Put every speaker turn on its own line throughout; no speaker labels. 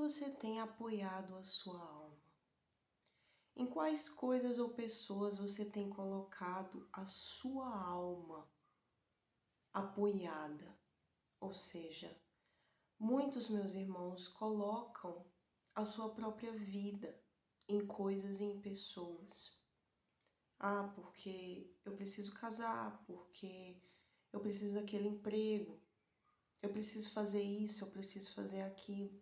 você tem apoiado a sua alma? Em quais coisas ou pessoas você tem colocado a sua alma apoiada? Ou seja, muitos meus irmãos colocam a sua própria vida em coisas e em pessoas. Ah, porque eu preciso casar, porque eu preciso daquele emprego, eu preciso fazer isso, eu preciso fazer aquilo.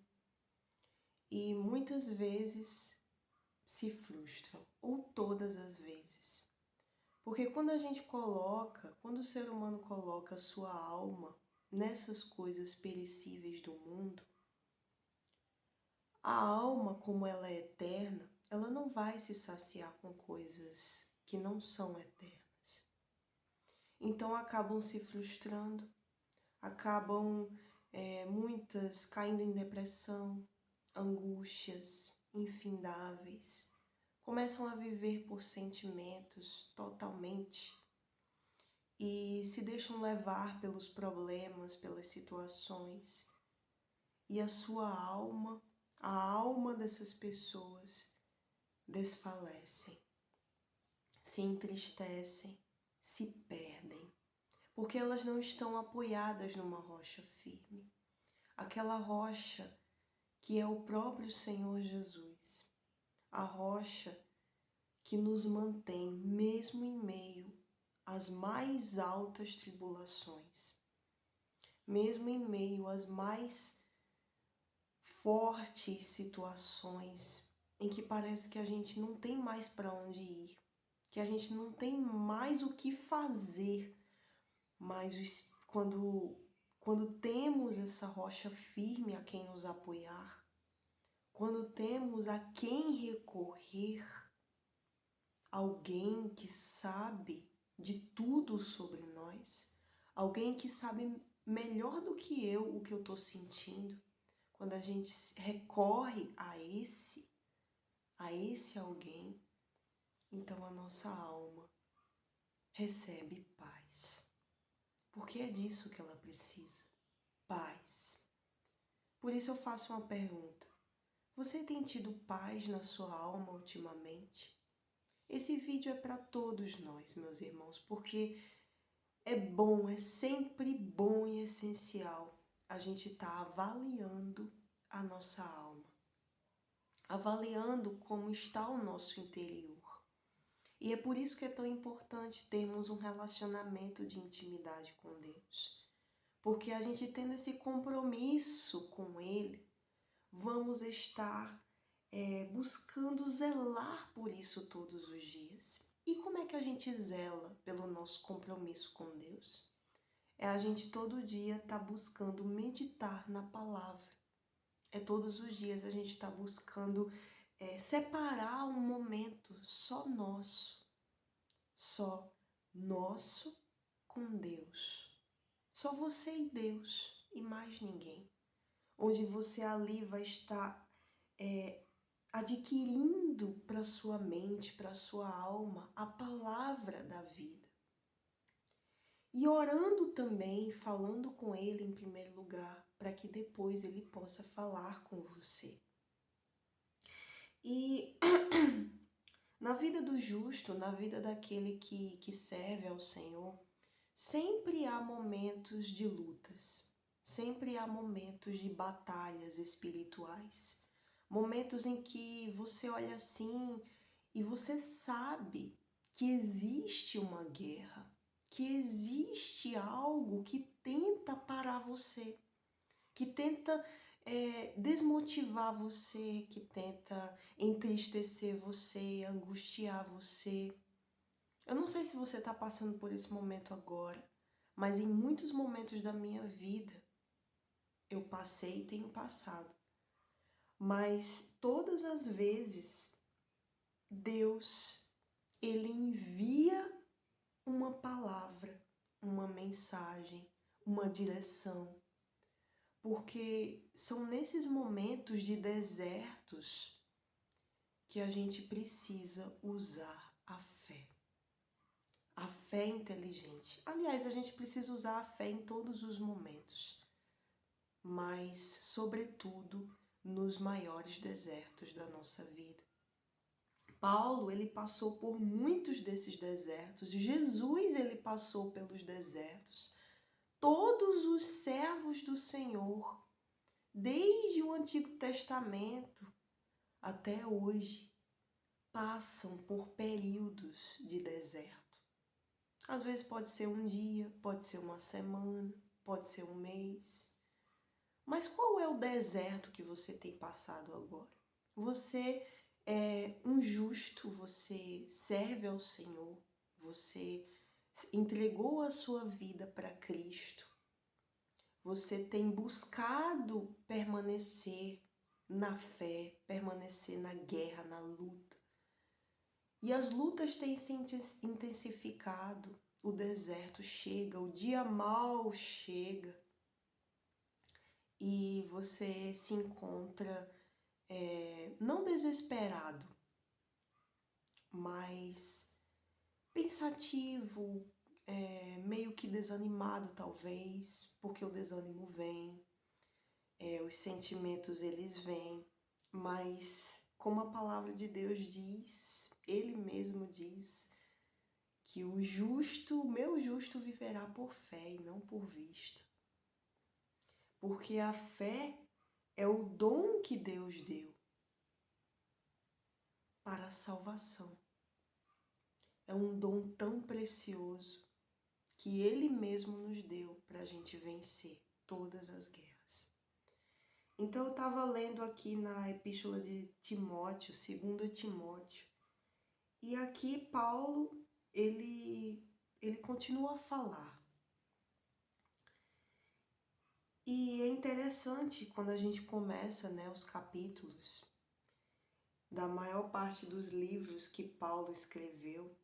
E muitas vezes se frustram, ou todas as vezes. Porque quando o ser humano coloca a sua alma nessas coisas perecíveis do mundo, a alma, como ela é eterna, ela não vai se saciar com coisas que não são eternas. Então acabam se frustrando, acabam muitas caindo em depressão, angústias infindáveis, começam a viver por sentimentos totalmente e se deixam levar pelos problemas, pelas situações. E a sua alma, a alma dessas pessoas desfalecem, se entristecem, se perdem, porque elas não estão apoiadas numa rocha firme. Aquela rocha que é o próprio Senhor Jesus, a rocha que nos mantém mesmo em meio às mais altas tribulações, mesmo em meio às mais fortes situações em que parece que a gente não tem mais para onde ir, que a gente não tem mais o que fazer, mas quando temos essa rocha firme a quem nos apoiar, quando temos a quem recorrer, alguém que sabe de tudo sobre nós, alguém que sabe melhor do que eu o que eu estou sentindo, quando a gente recorre a esse alguém, então a nossa alma recebe paz. Porque é disso que ela precisa, paz. Por isso eu faço uma pergunta. Você tem tido paz na sua alma ultimamente? Esse vídeo é para todos nós, meus irmãos, porque é bom, é sempre bom e essencial a gente estar avaliando a nossa alma, avaliando como está o nosso interior. E é por isso que é tão importante termos um relacionamento de intimidade com Deus. Porque a gente tendo esse compromisso com Ele, vamos estar buscando zelar por isso todos os dias. E como é que a gente zela pelo nosso compromisso com Deus? É a gente todo dia estar buscando meditar na palavra. É todos os dias a gente estar buscando separar um momento só nosso com Deus. Só você e Deus e mais ninguém. Onde você ali vai estar adquirindo para sua mente, para sua alma, a palavra da vida. E orando também, falando com Ele em primeiro lugar, para que depois Ele possa falar com você. E na vida do justo, na vida daquele que serve ao Senhor, sempre há momentos de lutas, sempre há momentos de batalhas espirituais, momentos em que você olha assim e você sabe que existe uma guerra, que existe algo que tenta parar você, que tenta desmotivar você, que tenta entristecer você, angustiar você. Eu não sei se você está passando por esse momento agora, mas em muitos momentos da minha vida eu passei e tenho passado. Mas todas as vezes Deus, Ele envia uma palavra, uma mensagem, uma direção. Porque são nesses momentos de desertos que a gente precisa usar a fé. A fé inteligente. Aliás, a gente precisa usar a fé em todos os momentos, mas, sobretudo, nos maiores desertos da nossa vida. Paulo, ele passou por muitos desses desertos. Jesus, ele passou pelos desertos. Todos os servos do Senhor, desde o Antigo Testamento até hoje, passam por períodos de deserto. Às vezes pode ser um dia, pode ser uma semana, pode ser um mês. Mas qual é o deserto que você tem passado agora? Você é um justo, você serve ao Senhor, você entregou a sua vida para Cristo, você tem buscado permanecer na fé, permanecer na guerra, na luta. E as lutas têm se intensificado, o deserto chega, o dia mau chega e você se encontra não desesperado, mas pensativo, meio que desanimado talvez, porque o desânimo vem, os sentimentos eles vêm, mas como a palavra de Deus diz, Ele mesmo diz que o meu justo viverá por fé e não por vista. Porque a fé é o dom que Deus deu para a salvação. É um dom tão precioso que Ele mesmo nos deu para a gente vencer todas as guerras. Então eu estava lendo aqui na epístola de Timóteo, 2 Timóteo, e aqui Paulo, ele continua a falar. E é interessante quando a gente começa, os capítulos da maior parte dos livros que Paulo escreveu,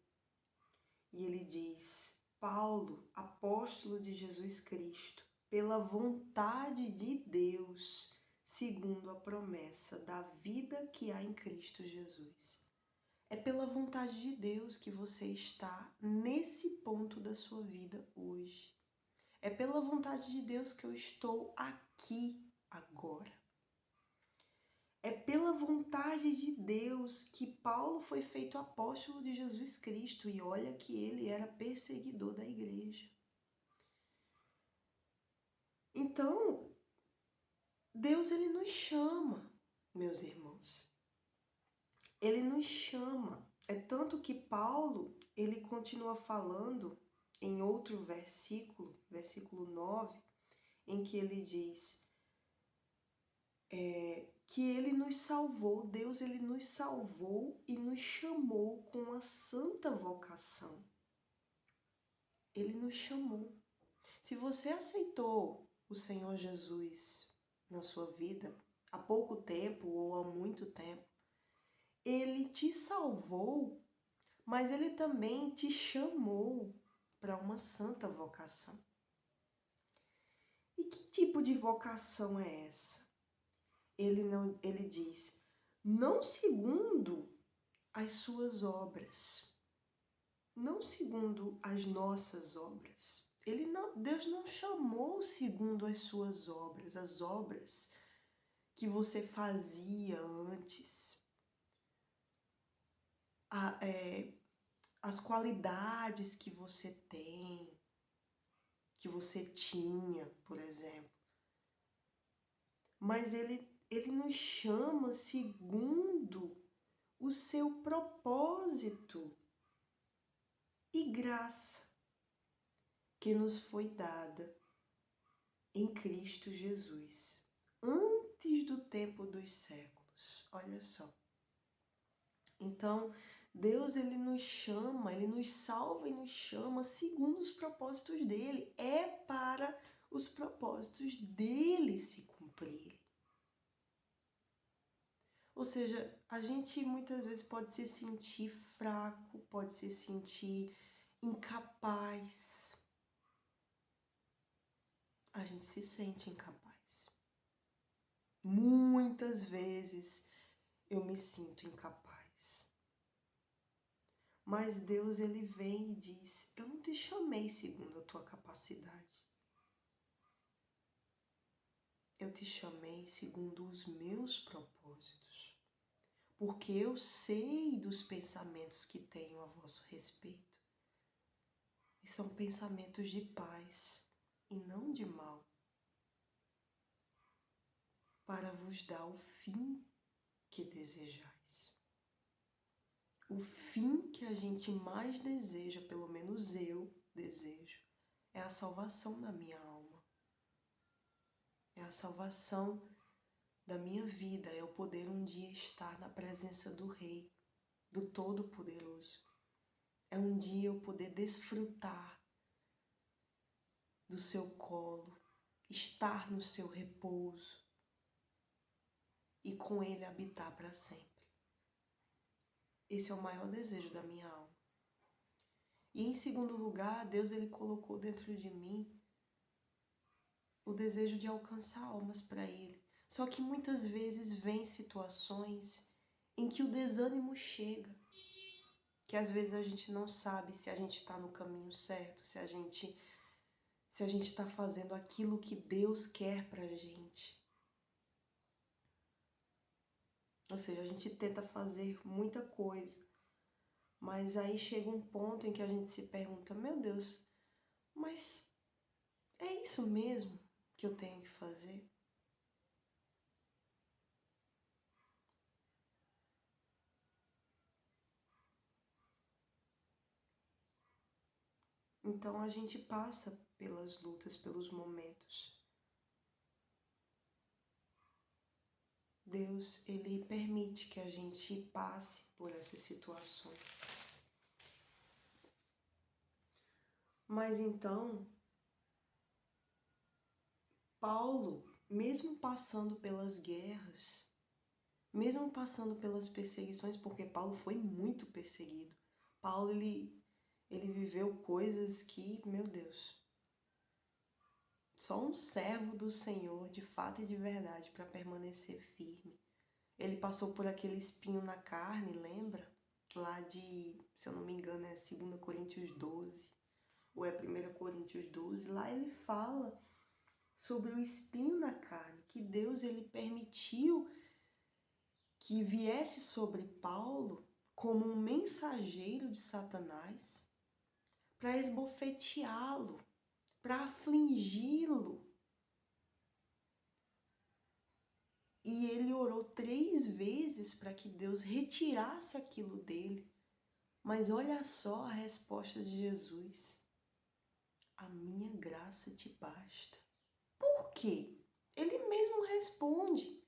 e ele diz: Paulo, apóstolo de Jesus Cristo, pela vontade de Deus, segundo a promessa da vida que há em Cristo Jesus. É pela vontade de Deus que você está nesse ponto da sua vida hoje. É pela vontade de Deus que eu estou aqui agora. É pela vontade de Deus que Paulo foi feito apóstolo de Jesus Cristo, e olha que ele era perseguidor da igreja. Então, Deus, ele nos chama, meus irmãos. Ele nos chama. É tanto que Paulo, ele continua falando em outro versículo, versículo 9, em que ele diz que ele nos salvou, Deus, ele nos salvou e nos chamou com uma santa vocação. Ele nos chamou. Se você aceitou o Senhor Jesus na sua vida há pouco tempo ou há muito tempo, Ele te salvou, mas Ele também te chamou para uma santa vocação. E que tipo de vocação é essa? Ele diz, não segundo as suas obras, não segundo as nossas obras. Deus não chamou segundo as suas obras, as obras que você fazia antes, as qualidades que você tem, que você tinha, por exemplo. Mas ele nos chama segundo o seu propósito e graça que nos foi dada em Cristo Jesus, antes do tempo dos séculos. Olha só. Então, Deus, ele nos chama, ele nos salva e nos chama segundo os propósitos dele. É para os propósitos dele se cumprirem. Ou seja, a gente muitas vezes pode se sentir fraco, pode se sentir incapaz. A gente se sente incapaz. Muitas vezes eu me sinto incapaz. Mas Deus, ele vem e diz, eu não te chamei segundo a tua capacidade. eu te chamei segundo os meus propósitos, porque eu sei dos pensamentos que tenho a vosso respeito. E são pensamentos de paz e não de mal, para vos dar o fim que desejais. O fim que a gente mais deseja, pelo menos eu desejo, é a salvação da minha alma. É a salvação da minha vida, é o poder um dia estar na presença do Rei, do Todo-Poderoso. É um dia eu poder desfrutar do seu colo, estar no seu repouso e com ele habitar para sempre. Esse é o maior desejo da minha alma. E em segundo lugar, Deus ele colocou dentro de mim o desejo de alcançar almas para ele. Só que muitas vezes vem situações em que o desânimo chega, que às vezes a gente não sabe se a gente está no caminho certo, se a gente está fazendo aquilo que Deus quer para a gente. Ou seja, a gente tenta fazer muita coisa, mas aí chega um ponto em que a gente se pergunta, meu Deus, mas é isso mesmo que eu tenho que fazer? Então a gente passa pelas lutas, pelos momentos. Deus, ele permite que a gente passe por essas situações. Mas então, Paulo, mesmo passando pelas guerras, mesmo passando pelas perseguições, porque Paulo foi muito perseguido. Paulo, ele viveu coisas que, meu Deus, só um servo do Senhor, de fato e de verdade, para permanecer firme. Ele passou por aquele espinho na carne, lembra? Lá de, se eu não me engano, é 2 Coríntios 12, ou é 1 Coríntios 12. Lá ele fala sobre o espinho na carne, que Deus ele permitiu que viesse sobre Paulo como um mensageiro de Satanás para esbofeteá-lo, para afligi-lo. E ele orou 3 vezes para que Deus retirasse aquilo dele. Mas olha só a resposta de Jesus. A minha graça te basta. Por quê? Ele mesmo responde.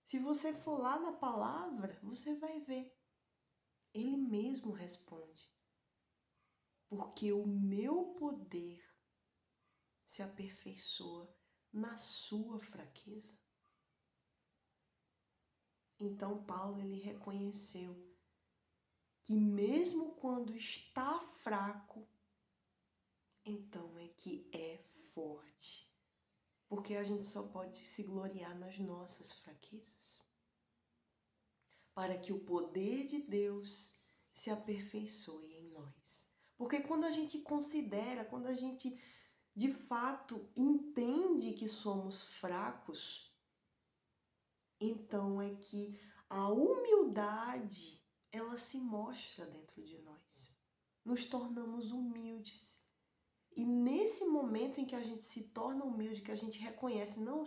Se você for lá na palavra, você vai ver. Ele mesmo responde. Porque o meu poder se aperfeiçoa na sua fraqueza. Então Paulo ele reconheceu que mesmo quando está fraco, então é que é forte. Porque a gente só pode se gloriar nas nossas fraquezas. Para que o poder de Deus se aperfeiçoe em nós. Porque quando a gente considera, quando a gente de fato entende que somos fracos, então é que a humildade, ela se mostra dentro de nós. Nos tornamos humildes. E nesse momento em que a gente se torna humilde, que a gente reconhece, não,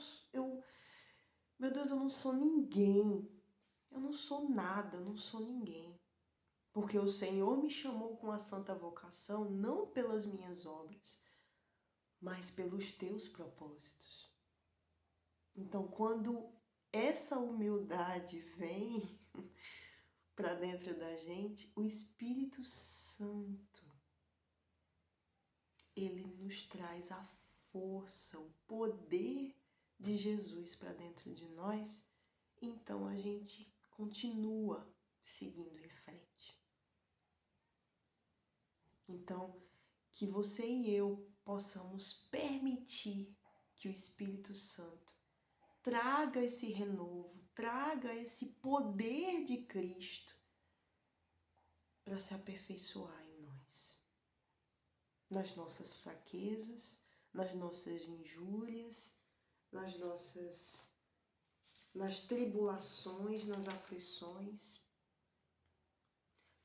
meu Deus, eu não sou ninguém. Eu não sou nada, eu não sou ninguém. Porque o Senhor me chamou com a santa vocação, não pelas minhas obras, mas pelos teus propósitos. Então, quando essa humildade vem para dentro da gente, o Espírito Santo, ele nos traz a força, o poder de Jesus para dentro de nós, então a gente continua seguindo em frente. Então, que você e eu possamos permitir que o Espírito Santo traga esse renovo, traga esse poder de Cristo para se aperfeiçoar em nós, nas nossas fraquezas, nas nossas injúrias, nas tribulações, nas aflições,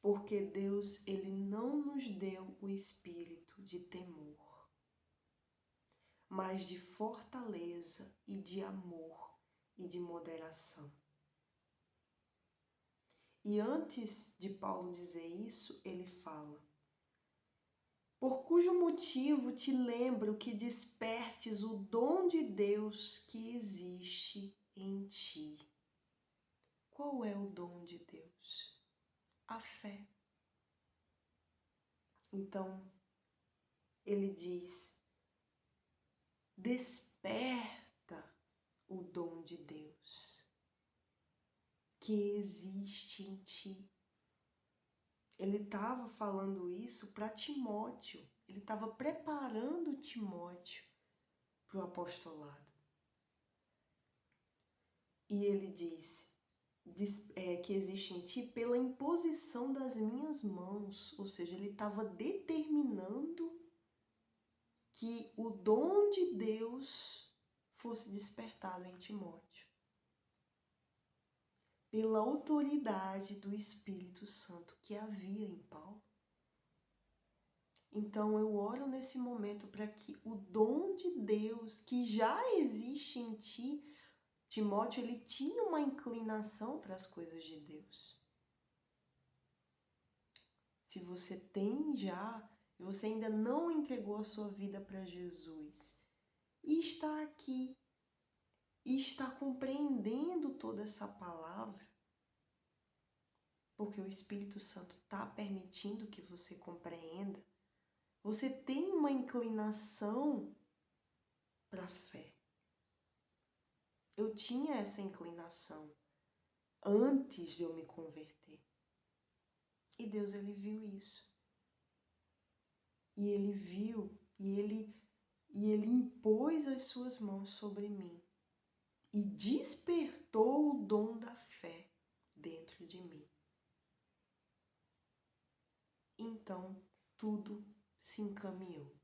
porque Deus, Ele não nos deu o espírito de temor, mas de fortaleza e de amor e de moderação. E antes de Paulo dizer isso, ele fala: por cujo motivo te lembro que despertes o dom de Deus que existe em ti. Qual é o dom de Deus? A fé. Então, ele diz: desperta o dom de Deus que existe em ti. Ele estava falando isso para Timóteo. Ele estava preparando Timóteo para o apostolado. E ele diz que existe em ti pela imposição das minhas mãos. Ou seja, ele estava determinando que o dom de Deus fosse despertado em Timóteo. Pela autoridade do Espírito Santo que havia em Paulo. Então eu oro nesse momento para que o dom de Deus que já existe em ti, Timóteo, ele tinha uma inclinação para as coisas de Deus. Se você tem já, e você ainda não entregou a sua vida para Jesus, e está aqui, e está compreendendo toda essa palavra, porque o Espírito Santo está permitindo que você compreenda, você tem uma inclinação para a fé. Eu tinha essa inclinação antes de eu me converter. E Deus, ele viu isso. E ele viu, e ele impôs as suas mãos sobre mim. E despertou o dom da fé dentro de mim. Então, tudo se encaminhou.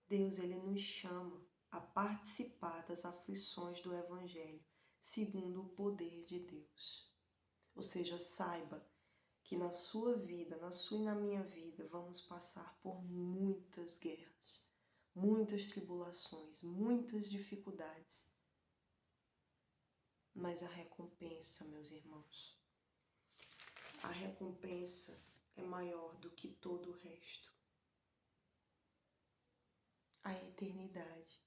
Deus, ele nos chama a participar das aflições do Evangelho, segundo o poder de Deus. Ou seja, saiba que na sua vida, na sua e na minha vida, vamos passar por muitas guerras, muitas tribulações, muitas dificuldades. Mas a recompensa, meus irmãos, a recompensa é maior do que todo o resto. A eternidade.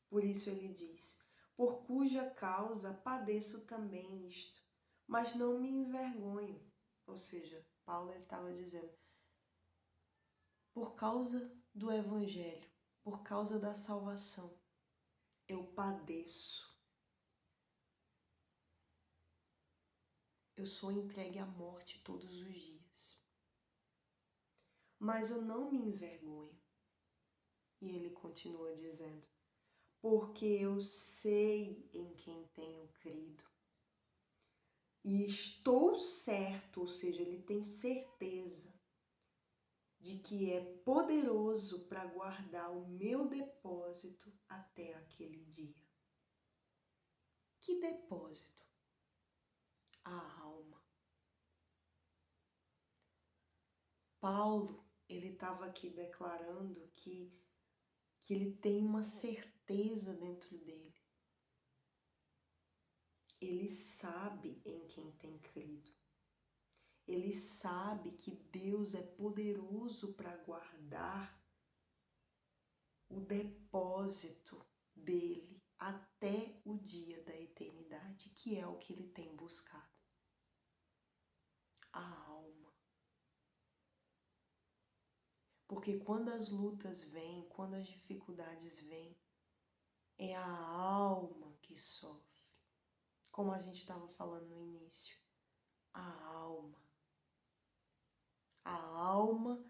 Por isso ele diz: por cuja causa padeço também isto, mas não me envergonho. Ou seja, Paulo estava dizendo, por causa do Evangelho, por causa da salvação, eu padeço. Eu sou entregue à morte todos os dias. Mas eu não me envergonho. E ele continua dizendo, porque eu sei em quem tenho crido. E estou certo, ou seja, ele tem certeza de que é poderoso para guardar o meu depósito até aquele dia. Que depósito? A alma. Paulo, ele estava aqui declarando que ele tem uma certeza dentro dele. Ele sabe em quem tem crido. Ele sabe que Deus é poderoso para guardar o depósito dele até o dia da eternidade, que é o que ele tem buscado. A alma. Porque quando as lutas vêm, quando as dificuldades vêm, é a alma que sofre. Como a gente estava falando no início, a alma. A alma,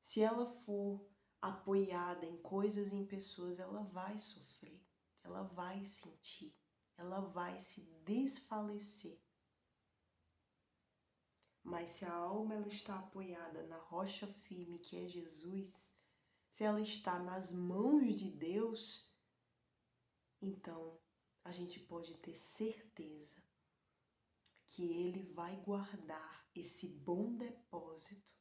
se ela for apoiada em coisas e em pessoas, ela vai sofrer, ela vai sentir, ela vai se desfalecer. Mas se a alma ela está apoiada na rocha firme que é Jesus, se ela está nas mãos de Deus, então a gente pode ter certeza que Ele vai guardar esse bom depósito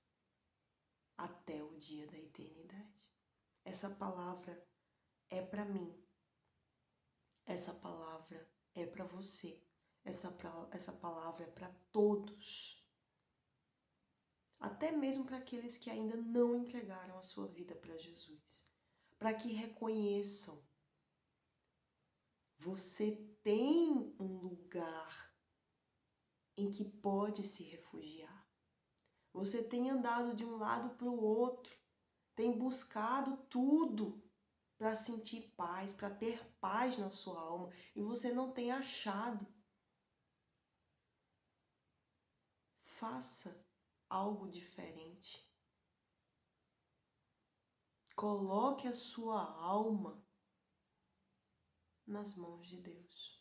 até o dia da eternidade. Essa palavra é para mim. Essa palavra é para você. Essa palavra é para todos. Até mesmo para aqueles que ainda não entregaram a sua vida para Jesus. Para que reconheçam. Você tem um lugar em que pode se refugiar. Você tem andado de um lado para o outro, tem buscado tudo para sentir paz, para ter paz na sua alma, e você não tem achado. Faça algo diferente. Coloque a sua alma nas mãos de Deus.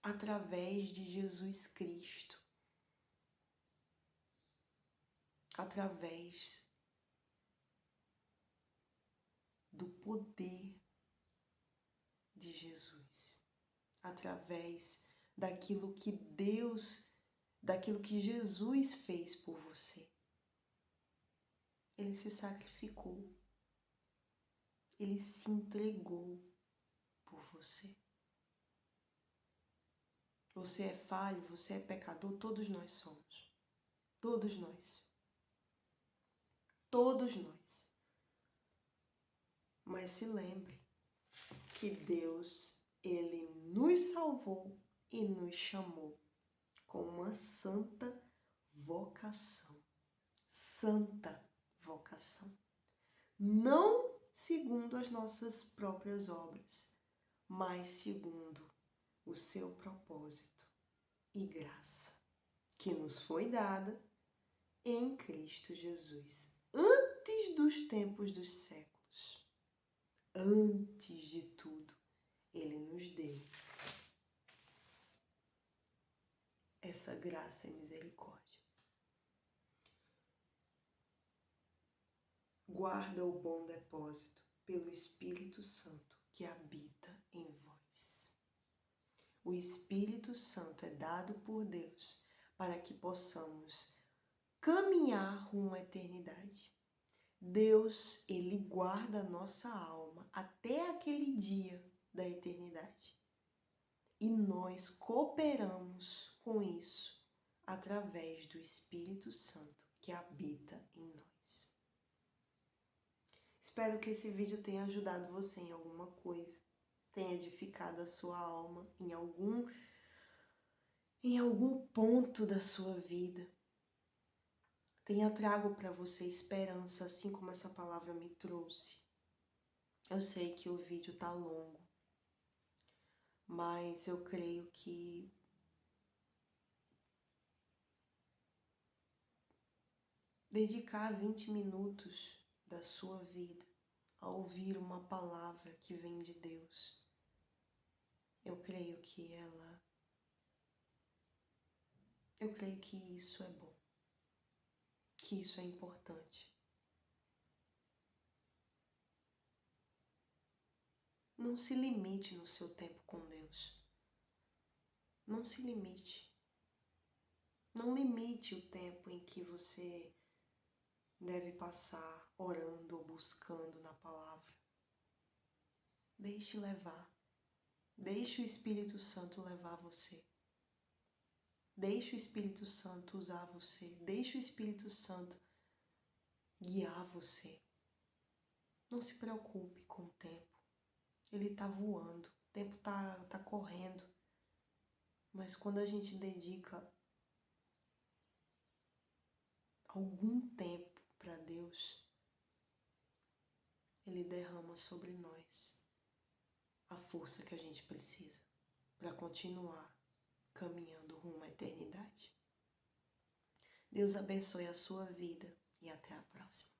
Através de Jesus Cristo. Através do poder de Jesus. Através daquilo que Jesus fez por você. Ele se sacrificou. Ele se entregou por você. Você é falho, você é pecador, todos nós somos. Todos nós. Todos nós. Mas se lembre que Deus, Ele nos salvou e nos chamou com uma santa vocação. Santa vocação. Não segundo as nossas próprias obras, mas segundo o seu propósito e graça, que nos foi dada em Cristo Jesus, antes dos tempos dos séculos. Antes de tudo, Ele nos deu essa graça e misericórdia. Guarda o bom depósito pelo Espírito Santo que habita em vós. O Espírito Santo é dado por Deus para que possamos caminhar rumo à eternidade. Deus, Ele guarda a nossa alma até aquele dia da eternidade. E nós cooperamos com isso através do Espírito Santo que habita em nós. Espero que esse vídeo tenha ajudado você em alguma coisa, tenha edificado a sua alma em algum ponto da sua vida. Tenha trago para você esperança, assim como essa palavra me trouxe. Eu sei que o vídeo tá longo, mas eu creio que dedicar 20 minutos da sua vida a ouvir uma palavra que vem de Deus, eu creio que isso é bom, que isso é importante. Não se limite no seu tempo com Deus. Não se limite. Não limite o tempo em que você deve passar orando ou buscando na palavra. Deixe levar. Deixe o Espírito Santo levar você. Deixe o Espírito Santo usar você. Deixe o Espírito Santo guiar você. Não se preocupe com o tempo. Ele está voando. O tempo tá correndo. Mas quando a gente dedica algum tempo para Deus, Ele derrama sobre nós a força que a gente precisa para continuar caminhando rumo à eternidade. Deus abençoe a sua vida e até a próxima.